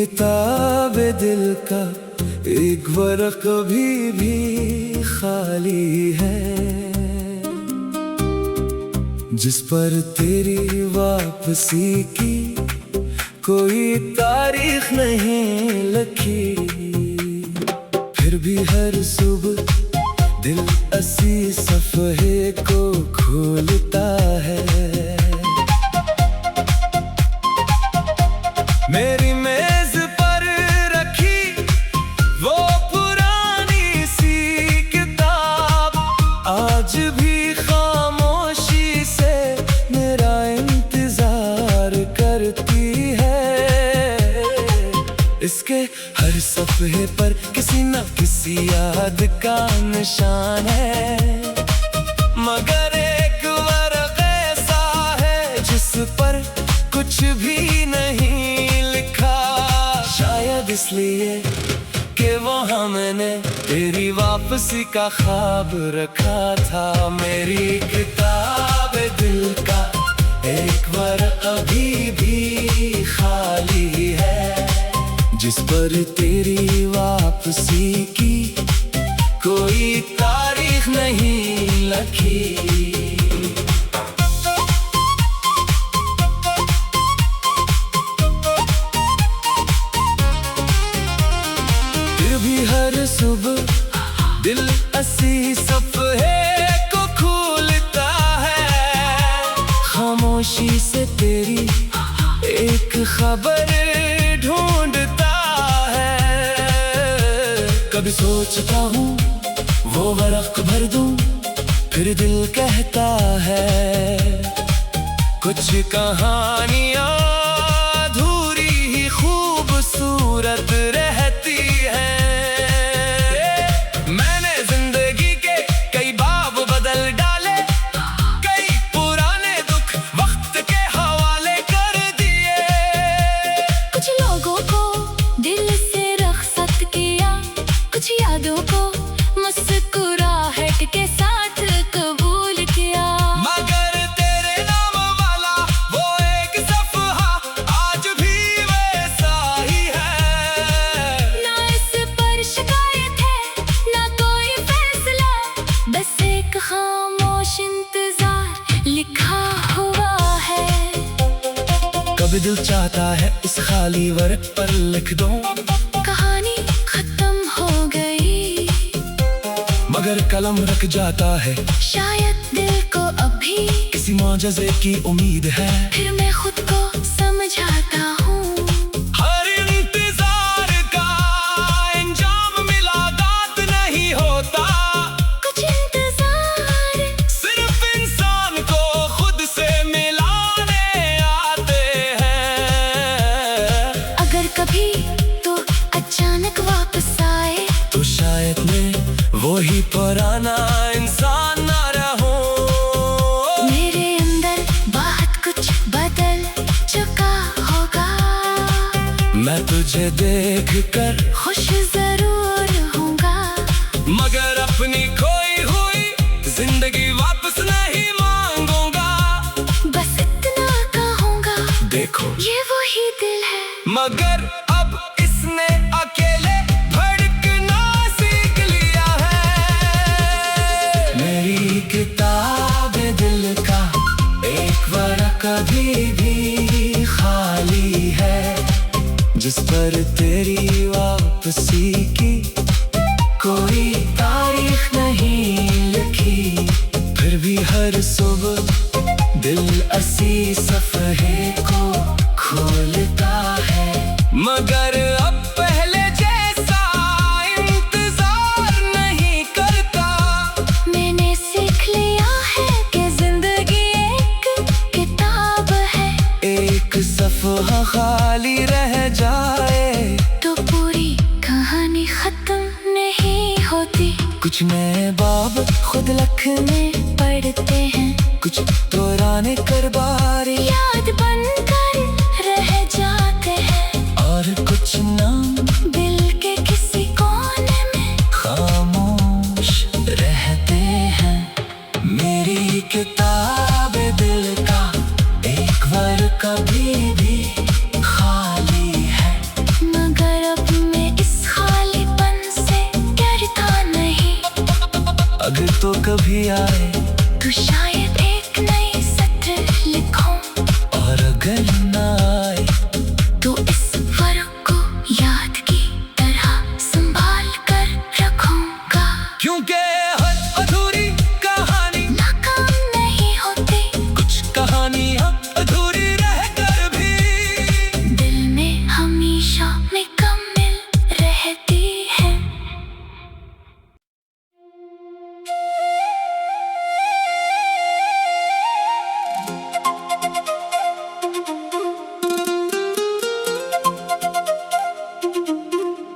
किताब दिल का एक वर्क भी खाली है, जिस पर तेरी वापसी की कोई तारीख नहीं लिखी। फिर भी हर सुबह दिल असी सफ़हे को खोलता है। मेरी मेज पर रखी वो पुरानी सी किताब आज भी खामोशी से मेरा इंतजार करती है। इसके हर सफ़हे पर किसी न किसी याद का निशान है, मगर एक वर्क़ ऐसा है जिस पर कुछ भी नहीं लिखा। शायद इसलिए कि वो हमने तेरी वापसी का ख्वाब रखा था। मेरी किताब दिल का एक वर्क़ अभी भी खाली है, जिस पर तेरी वापसी की कोई तारीख नहीं लिखी। फिर भी हर सुबह दिल असी सफ़हे को खोलता है। खामोशी से तेरी एक खबर ढूंढता है। कभी सोचता हूँ वो वर्क़ भर दूं, फिर दिल कहता है कुछ कहानियाँ अधूरी ही खूबसूरत रहती हैं। मैंने जिंदगी के कई बाब बदल डाले, कई पुराने दुख वक्त के हवाले कर दिए। कुछ लोगों को दिल से रुख़सत किया, कुछ यादों को मुस्कुराहट के साथ कबूल किया। मगर तेरे नाम वाला वो एक सफ़हा आज भी वैसा ही है। ना इस पर शिकायत है ना कोई फैसला, बस एक खामोश इंतजार लिखा हुआ है। कभी दिल चाहता है इस खाली वर्क़ पर लिख दूं, कहानी खत्म हो गई, मगर कलम रख जाता है। शायद दिल को अभी किसी मौजज़े की उम्मीद है। फिर मैं खुद को समझाता हूँ, हर इंतजार का अंजाम मुलाकात नहीं होता। कुछ इंतजार सिर्फ इंसान को खुद से मिलाने आते हैं। अगर कभी तो अचानक वापस आए, तो शायद मैं वो ही पुराना इंसान ना रहूं। मेरे अंदर बहुत कुछ बदल चुका होगा। मैं तुझे देख कर खुश जरूर होऊंगा, मगर अपनी खोई हुई जिंदगी वापस नहीं मांगूंगा। बस इतना कहूँगा, देखो ये वही दिल है। मगर अब इसने अकेले भड़कना सीख लिया है। मेरी किताब दिल का एक वर्क़ अभी भी खाली है, जिस पर तेरी वापसी की कोई तारीख नहीं लिखी। फिर भी हर सुबह दिल असी सफ़हे को खोलता है, मगर अब पहले जैसा इंतजार नहीं करता। मैंने सीख लिया है कि जिंदगी एक किताब है, एक सफ़हा खाली रह जाए तो पूरी कहानी खत्म नहीं होती। कुछ नए बाब खुद लिखने पढ़ते हैं, कुछ पुराने करबारी याद बनकर रह जाते हैं, और कुछ नाम दिल के किसी कोने में खामोश रहते हैं। मेरी किताब दिल का एक वर्क़ कभी भी खाली है, कभी आए तो शायद एक नई सत्र लिखूं, और अगर ना आए तो इस वर्क को याद की तरह संभाल कर रखूंगा। क्योंकि हर अधूरी कहानी नाकाम नहीं होती, कुछ कहानियां अधूरी रहकर भी दिल में हमेशा मुकम्मल रहती है।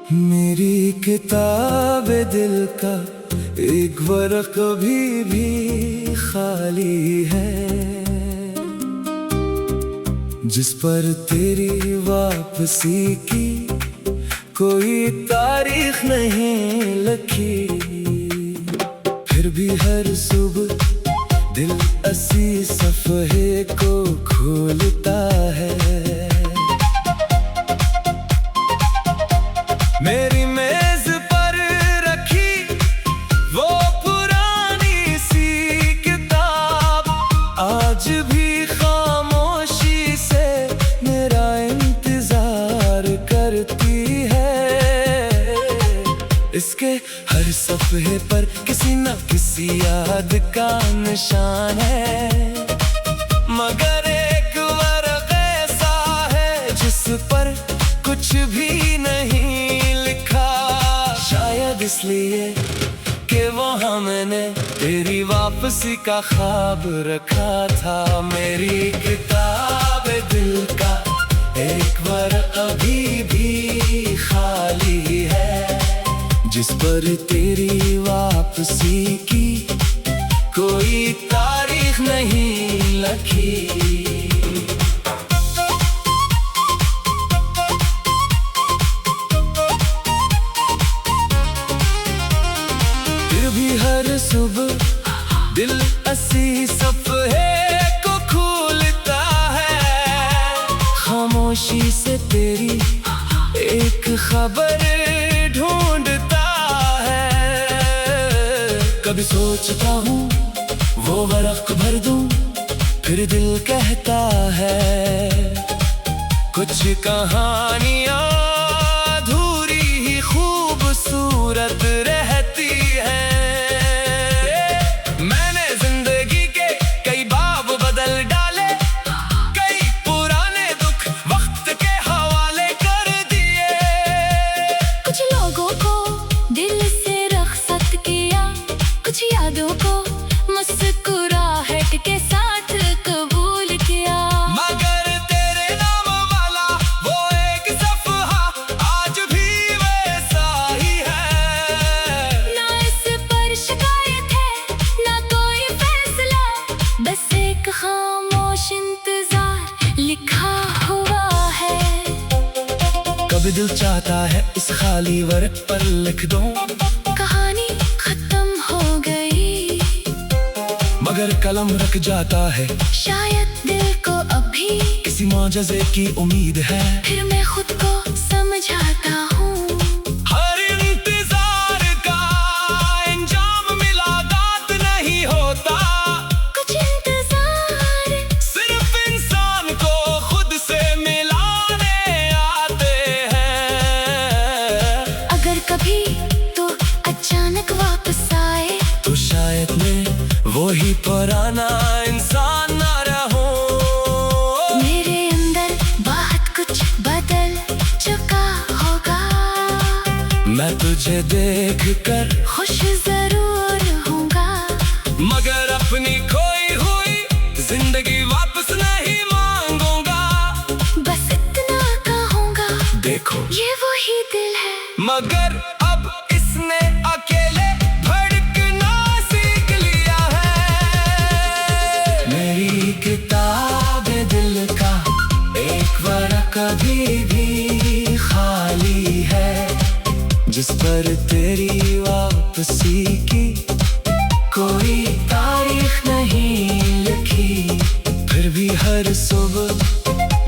मेरी किताब दिल का एक वर्क कभी भी खाली है, जिस पर तेरी वापसी की कोई तारीख नहीं लिखी। फिर भी हर सुबह दिल 80 सफ़हे को खोलता है। मेरी मेज पर रखी वो पुरानी सी किताब आज भी खामोशी से मेरा इंतजार करती है। इसके हर सफ़हे पर किसी न किसी याद का निशान है, मगर एक वर्क़ ऐसा है जिस पर कुछ भी नहीं लिखा। शायद इसलिए कि वहाँ मैंने तेरी वापसी का ख्वाब रखा था। मेरी किताब दिल का एक वर्क़ अभी भी खाली है, जिस पर तेरी वापसी की कोई तारीख नहीं लिखी। हर सुबह दिल 80 सफ़हे को खोलता है, खामोशी से तेरी एक खबर ढूंढता है। कभी सोचता हूँ वो वर्क़ भर दूँ, फिर दिल कहता है कुछ कहानियाँ अधूरी ही खूबसूरत रहती है। यादों को मुस्कुराहट के साथ कबूल किया, मगर तेरे नाम वाला वो एक सफ़हा आज भी वैसा ही है। ना इस पर शिकायत है ना कोई फैसला, बस एक खामोश इंतजार लिखा हुआ है। कभी दिल चाहता है इस खाली वर्क़ पर लिख दूं कहानी खत्म हो गई, मगर कलम रख जाता है। शायद दिल को अभी किसी मौजज़े की उम्मीद है। फिर मैं खुद को समझाता हूँ हर इंतजार का अंजाम मुलाकात नहीं होता, कुछ इंतजार सिर्फ इंसान को खुद से मिलाने आते हैं। अगर कभी तो अचानक वापस आए तो शायद मैं वही पुराना इंसान ना रहूं। मेरे अंदर बहुत कुछ बदल चुका होगा, मैं तुझे देख कर खुश जरूर होऊंगा, मगर अपनी खोई हुई जिंदगी वापस नहीं मांगूंगा। बस इतना कहूँगा देखो ये वही दिल है, मगर अब इसने अकेले भड़कना सीख लिया है। मेरी किताब दिल का एक वर्क़ कभी भी खाली है, जिस पर तेरी वापसी की कोई तारीख नहीं लिखी। फिर भी हर सुबह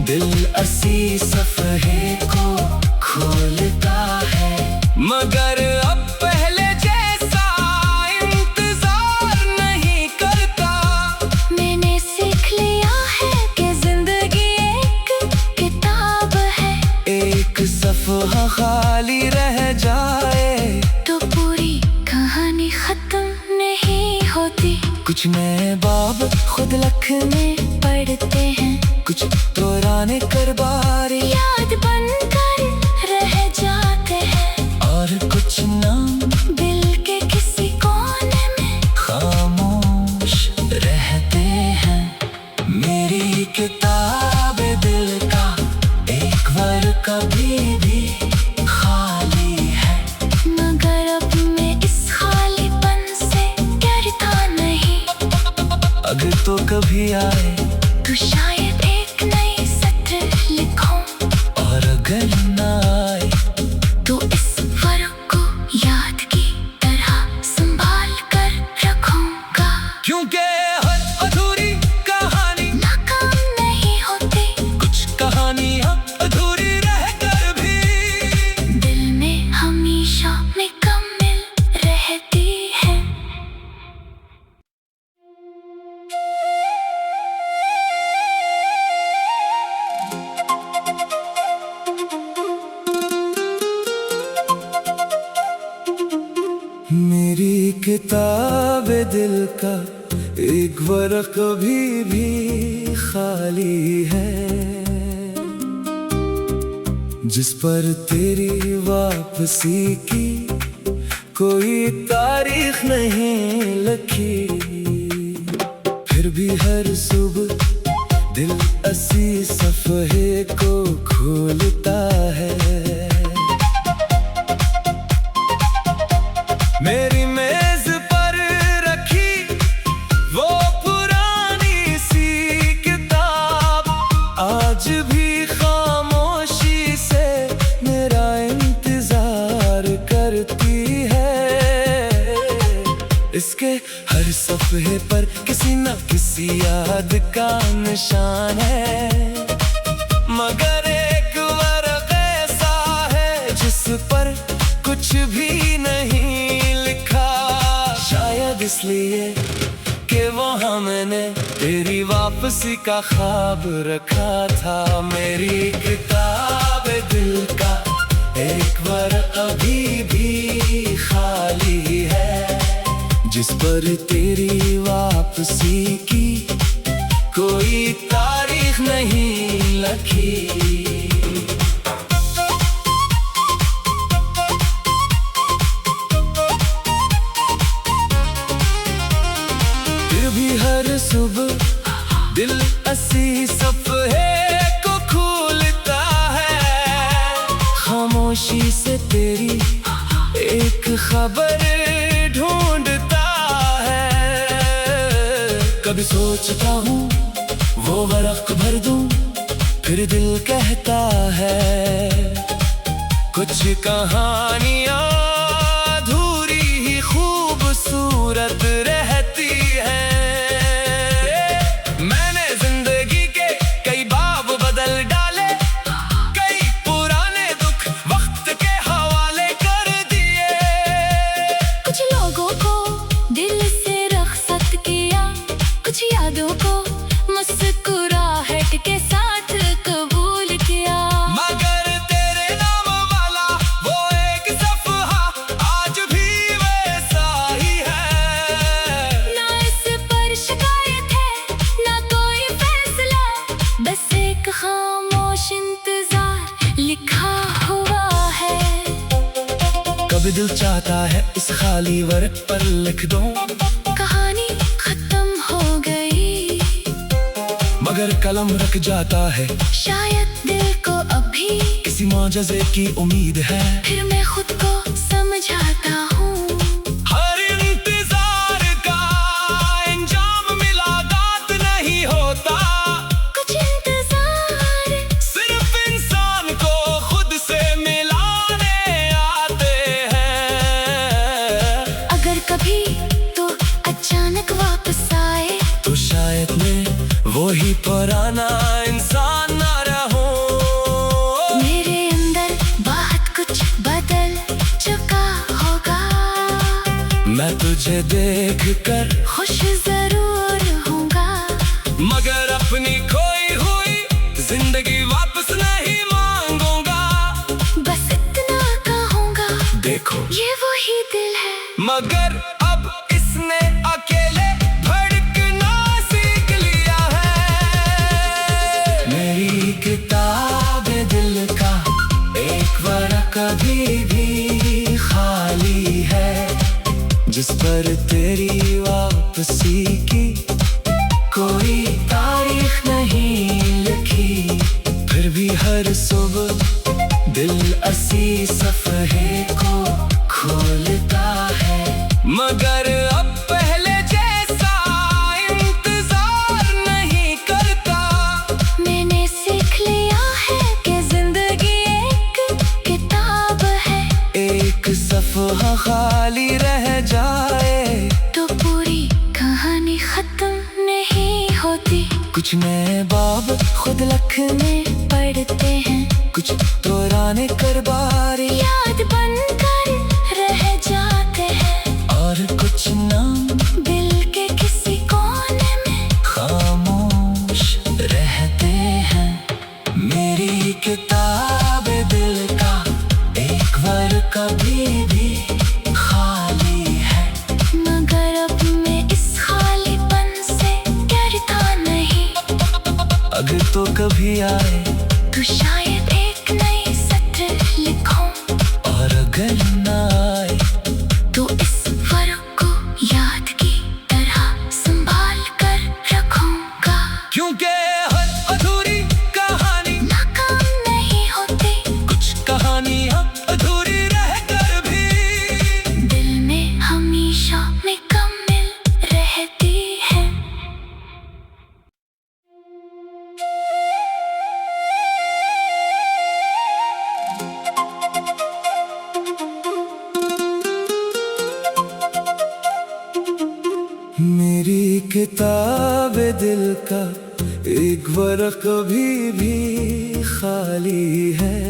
दिल 80 सफ़हे को खोलता है, मगर अब पहले जैसा इंतजार लिखने पड़ते हैं, कुछ पुराने करबार याद बनकर रह जाते हैं, और कुछ नाम दिल के किसी कोने में खामोश रहते हैं। मेरी किताब दिल का एक बार कभी भी खाली है, मगर अब मैं इस खालीपन से डरता नहीं। अगर तो कभी आए तो शायद एक नई सत्र लिखूं, और अगर ना आए तो इस फर्क को याद की तरह संभाल कर रखूंगा। क्योंकि हर अधूरी कहानी नाकाम नहीं होती, कुछ कहानियां अधूरी रहकर भी दिल में हमेशा मुकम्मल रहती है। मेरी किताब दिल का एक वर्क कभी भी खाली है, जिस पर तेरी वापसी की कोई तारीख नहीं लिखी। फिर भी हर सुबह दिल असी सफ़हे को खोलता है। मेरी मेज पर रखी वो पुरानी सी किताब आज भी खामोशी से मेरा इंतजार करती है। इसके हर सफ़हे पर किसी न किसी याद का निशान है, मगर एक वर्क़ ऐसा है जिस पर कुछ भी नहीं लिखा। शायद इसलिए कि वहाँ मैंने तेरी वापसी का ख्वाब रखा था। मेरी किताब दिल का एक वर्क़ अभी भी खाली है, जिस पर तेरी वापसी की कोई तारीख नहीं लिखी। हर सुबह दिल असी सफ़हे को खोलता है, खामोशी से तेरी एक खबर ढूंढता है। कभी सोचता हूँ वो वर्क़ भर दूँ, फिर दिल कहता है कुछ कहानियाँ अधूरी ही खूबसूरत रहती है। यादों को मुस्कुराहट के साथ कबूल किया, मगर तेरे नाम वाला वो एक सफ़हा आज भी वैसा ही है। ना इस पर शिकायत है ना कोई फैसला, बस एक खामोश इंतजार लिखा हुआ है। कभी दिल चाहता है इस खाली वर्क़ पर लिख दूं कहानी खत्म हो गई, मगर कलम रख जाता है शायद दिल को अभी किसी मौजज़े की उम्मीद है। फिर मैं खुद को समझाता हूँ हर इंतजार का अंजाम मुलाकात नहीं होता, कुछ इंतजार सिर्फ इंसान को खुद से मिलाने आते हैं। अगर कभी तो अचानक वापस आए तो शायद मैं वही पुराना इंसान ना रहूं। मेरे अंदर बहुत कुछ बदल चुका होगा, मैं तुझे देख कर खुश जरूर होऊंगा, मगर अपनी खोई हुई जिंदगी वापस नहीं मांगूंगा। बस इतना कहूँगा देखो ये वही दिल है, मगर अब इसने अकेले भड़कना सीख लिया पर तेरी वापसी की कोई तारीख नहीं लिखी। फिर भी हर सुबह दिल असी सफ़हे को खोलता है, मगर अब पहले जैसा इंतजार नहीं करता। मैंने सीख लिया है कि जिंदगी एक किताब है, एक सफ़हा खाली रह जाए तो पूरी कहानी खत्म नहीं होती। कुछ नए बाब खुद लिखने पढ़ते हैं, कुछ पुराने करबार याद बनकर रह जाते हैं, और कुछ नाम दिल के किसी कोने में खामोश रहते हैं। मेरी किताब दिल का एक बार कभी भी खाली है, मगर अब मैं इस खालीपन से डरता नहीं। अगर तो कभी आए तो शायद एक नई सत्र लिखूं, और अगर ना आए तो इस फर्क को याद की तरह संभाल कर रखूंगा। क्योंकि हर अधूरी कहानी नाकाम नहीं होती, कुछ कहानियाँ अधूरी रहकर भी दिल में हमेशा मुकम्मल रहती है। मेरी किताब दिल का एक वर्क कभी भी खाली है,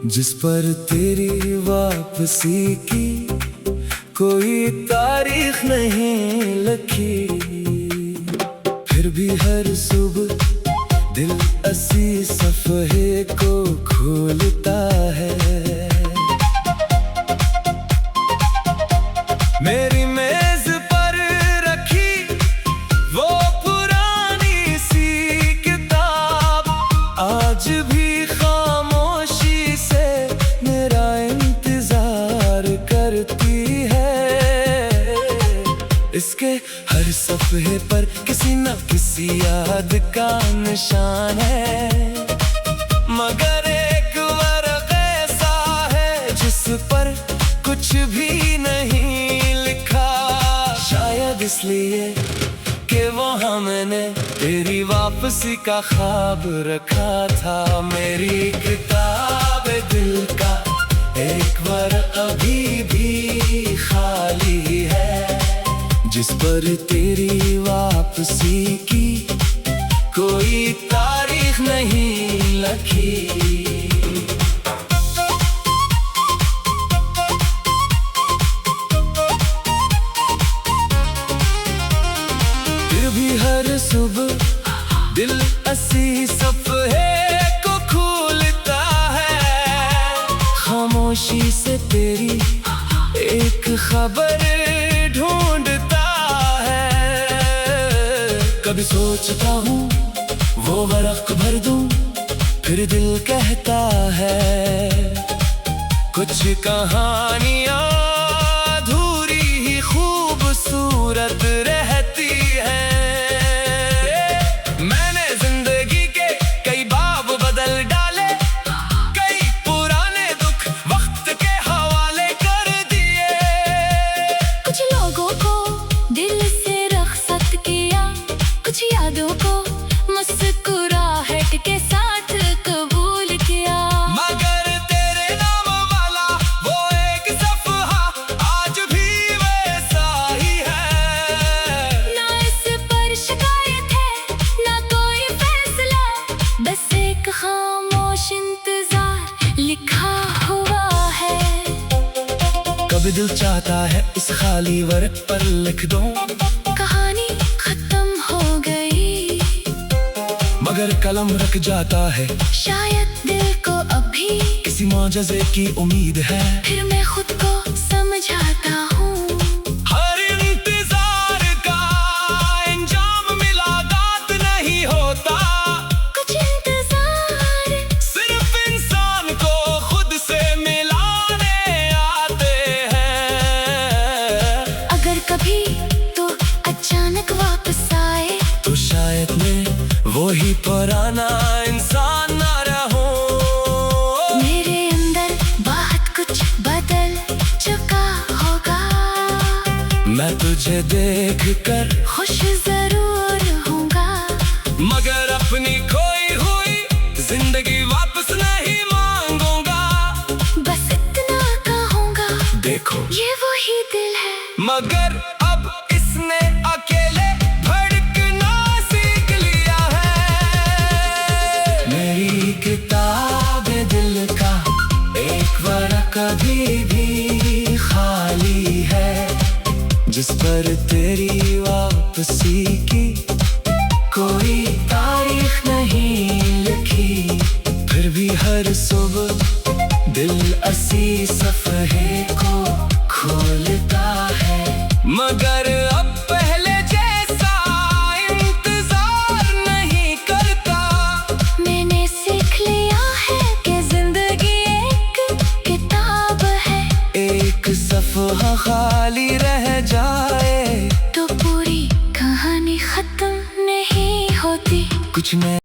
जिस पर तेरी वापसी की कोई तारीख नहीं लिखी। फिर भी हर सुबह दिल असी सफ़हे को खोलता है, मेरी मेज पर रखी वो पुरानी सी किताब आज भी खामोशी से मेरा इंतजार करती है। इसके हर सफ़हे पर किसी न किसी याद का निशान है, मगर एक वर्क़ ऐसा है जिस पर कुछ भी नहीं लिखा। शायद इसलिए कि वहाँ मैंने तेरी वापसी का ख्वाब रखा था। मेरी किताब दिल का एक बार अभी भी खाली है, जिस पर तेरी वापसी की कोई तारीख नहीं लिखी। हर सुबह दिल असी सफ़हे को खोलता है, खामोशी से तेरी एक खबर ढूंढता है। कभी सोचता हूँ वो वर्क़ भर दूँ, फिर दिल कहता है कुछ कहानियाँ अधूरी ही खूबसूरत रहती है। कुछ यादों को मुस्कुराहट के साथ कबूल किया, मगर तेरे नाम वाला वो एक सफ़हा आज भी वैसा ही है। ना इस पर शिकायत है ना कोई फैसला, बस एक खामोश इंतजार लिखा हुआ है। कभी दिल चाहता है इस खाली वर्क़ पर लिख दूं कहानी खत्म हो गई, मगर कलम रख जाता है। शायद दिल को अभी किसी मौजज़े की उम्मीद है। फिर मैं खुद को समझाता हूँ, हर इंतजार का अंजाम मुलाकात नहीं होता। कुछ इंतजार सिर्फ इंसान को खुद से मिलाने आते हैं। तुझे देख कर खुश जरूर होऊंगा, मगर अपनी खोई हुई जिंदगी वापस नहीं मांगूंगा। बस इतना कहूंगा, देखो ये वही दिल है। मगर अब इसने अकेले भड़कना सीख लिया है। मेरी किताब दिल का एक वर्क कभी भी खाली है, जिस पर तेरी वापसी की कोई तारीख नहीं लिखी। फिर भी हर सुबह दिल असी सफ़हे को खोलता है, मगर अब पहले जैसा इंतजार नहीं करता। मैंने सीख लिया है कि जिंदगी एक किताब है, एक सफ़हा खाली रह जाए तो पूरी कहानी खत्म नहीं होती। कुछ नहीं